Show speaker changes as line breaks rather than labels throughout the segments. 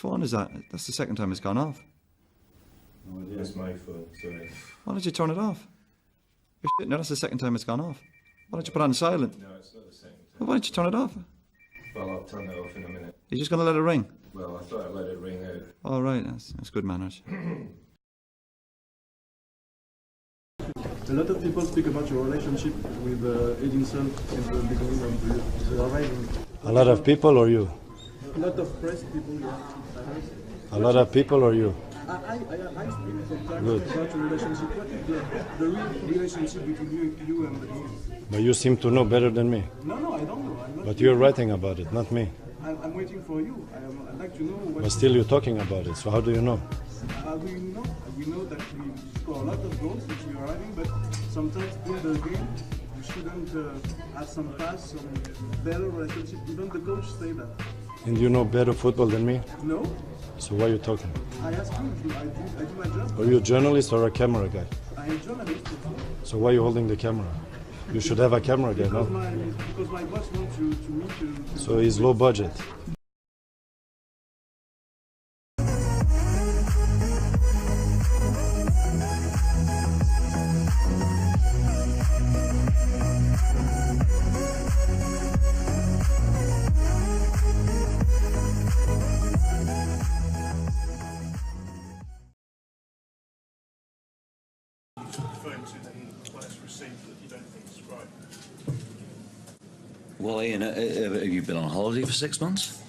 phone is that? That's the second time it's gone off.
No, that's my phone, sorry.
Why don't you turn it off? No, that's the second time it's gone off. Why don't you put it on silent?
No, it's not the second time.
Well, why don't you turn it off?
Well, I'll turn it off in a minute.
You're just going to let it ring?
Well, I thought I'd let it ring out.
All right, that's good manners.
A lot of people speak about your relationship with Edinson in the beginning of the arriving.
A lot of people or you?
A lot of press people, yeah.
A lot of people or you?
I speak sometimes
Good.
about your relationship. What is the real relationship between you and him?
But you seem to know better than me.
No, I don't know. I'm not.
But you're writing about it, not me.
I'm waiting for you. I'd like to know what.
But still you're talking about it, so how do you know?
How do you know? You know that we score a lot of goals since we are arriving, but sometimes in the game you shouldn't have some pass, some better relationship. Even the coach say that.
And you know better football than me?
No?
So why are you talking?
I ask you, I do my job.
Are you a journalist or a camera guy?
I am a journalist.
So why are you holding the camera? You should have a camera guy, no?
Because my boss wants you to meet you.
So he's low budget.
Referring to the players received that you don't think is right.
Well, Ian, have you been on holiday for 6 months?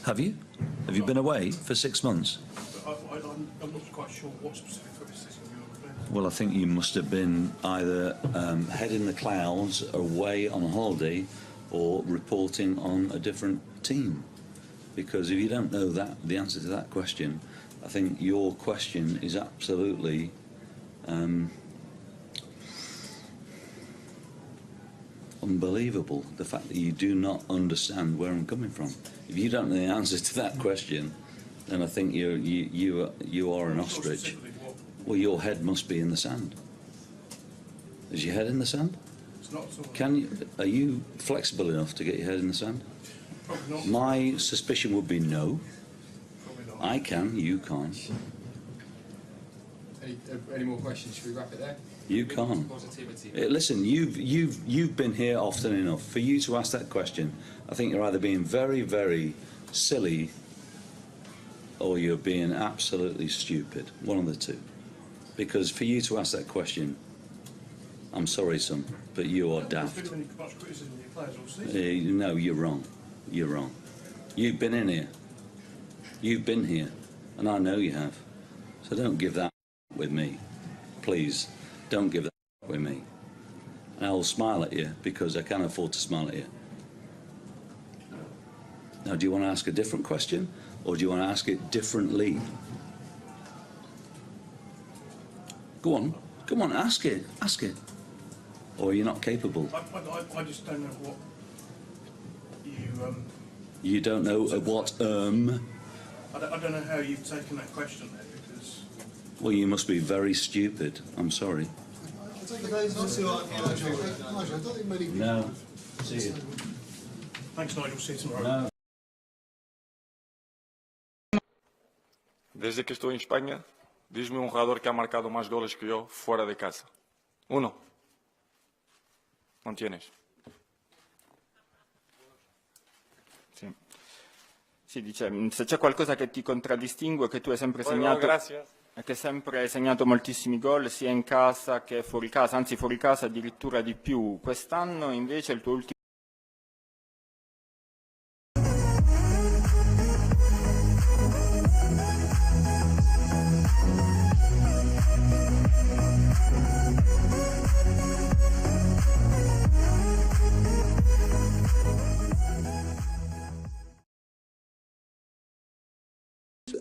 Have you? Have you been away for 6 months?
I'm not quite sure what specific criticism you're referring to.
Well, I think you must have been either head in the clouds, away on holiday, or reporting on a different team. Because if you don't know the answer to that question, I think your question is absolutely unbelievable. The fact that you do not understand where I'm coming from. If you don't know the answer to that question, then I think you are an ostrich. Well, your head must be in the sand. Is your head in the sand?
It's not at all.
Can you? Are you flexible enough to get your head in the sand?
Probably not.
My suspicion would be no.
Probably not.
I can. You can't.
Any more questions? Should we wrap it there?
You can't.
Positivity.
Listen, you've been here often enough for you to ask that question. I think you're either being very, very silly, or you're being absolutely stupid. One of the two. Because for you to ask that question, I'm sorry, son, but you are daft.
There's been much criticism of your players all season.
No, you're wrong. You're wrong. You've been in here. You've been here, and I know you have. So don't give that with me, please. Don't give that with me. And I'll smile at you because I can afford to smile at you. Now, do you want to ask a different question, or do you want to ask it differently? Go on, ask it. Or are you not capable?
I just don't know what you.
You don't know what
I don't know how you've taken that question there, because.
Well, you must be very stupid. I'm sorry. No. See you.
Thanks, Nigel. See you tomorrow.
No.
Desde que estoy en España, diz-me un jugador que ha marcado más goles que yo fuera de casa. Uno. Non tienes.
Sì. Sì, dice, se c'è qualcosa che ti contraddistingue, che tu hai sempre segnato, che hai sempre segnato moltissimi gol, sia in casa che fuori casa, anzi fuori casa addirittura di più. Quest'anno invece il tuo ultimo.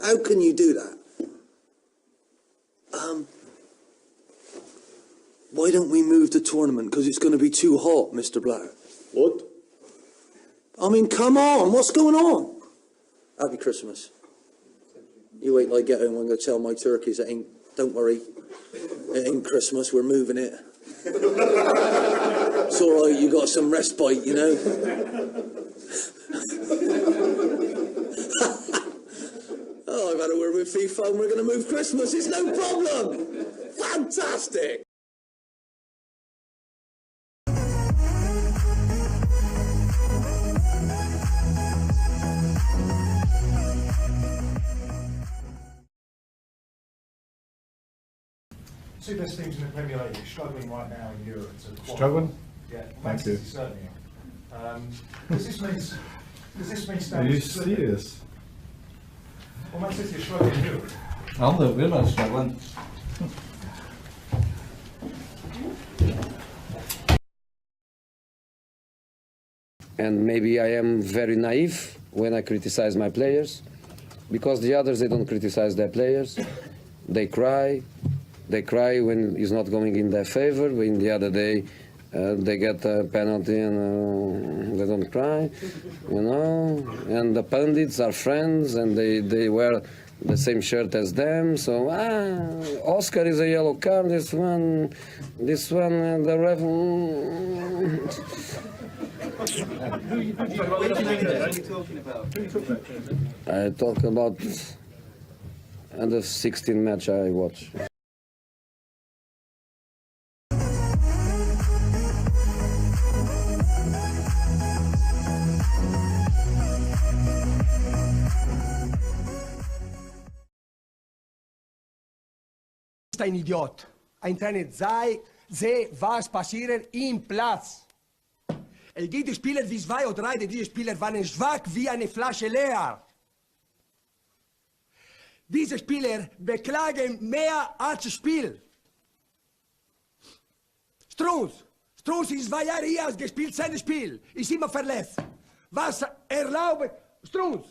How can you do that? Why don't we move the tournament? Because it's going to be too hot, Mr. Blair. What? I mean, come on, what's going on? Happy Christmas. You wait till I get home, I'm going to tell my turkeys, don't worry, it ain't Christmas, we're moving it. It's all right, you got some respite, you know. with FIFA and we're going to move Christmas. It's no problem. Fantastic.
Two best teams in the Premier League are struggling right now in Europe.
Struggling?
Yeah,
Man
City
City.
certainly are. Does this mean
Are
staying
you
split?
serious?
Well, Man City are struggling in Europe.
We're not struggling.
And maybe I am very naive when I criticize my players, because the others, they don't criticize their players. They cry when it's not going in their favor. When the other day they get a penalty and they don't cry, you know. And the pundits are friends and they wear the same shirt as them. So Oscar is a yellow card. This one, the ref. I talk about under 16 match I watch.
Ist ein Idiot. Ein Trainer sehe, was passiert im Platz. Es gibt Spieler wie 2 oder 3, diese Spieler waren schwach wie eine Flasche leer. Diese Spieler beklagen mehr als Spiel. Strunz ist 2 Jahre hier, hat gespielt, sein Spiel, ist immer verletzt. Was erlaubt Strunz?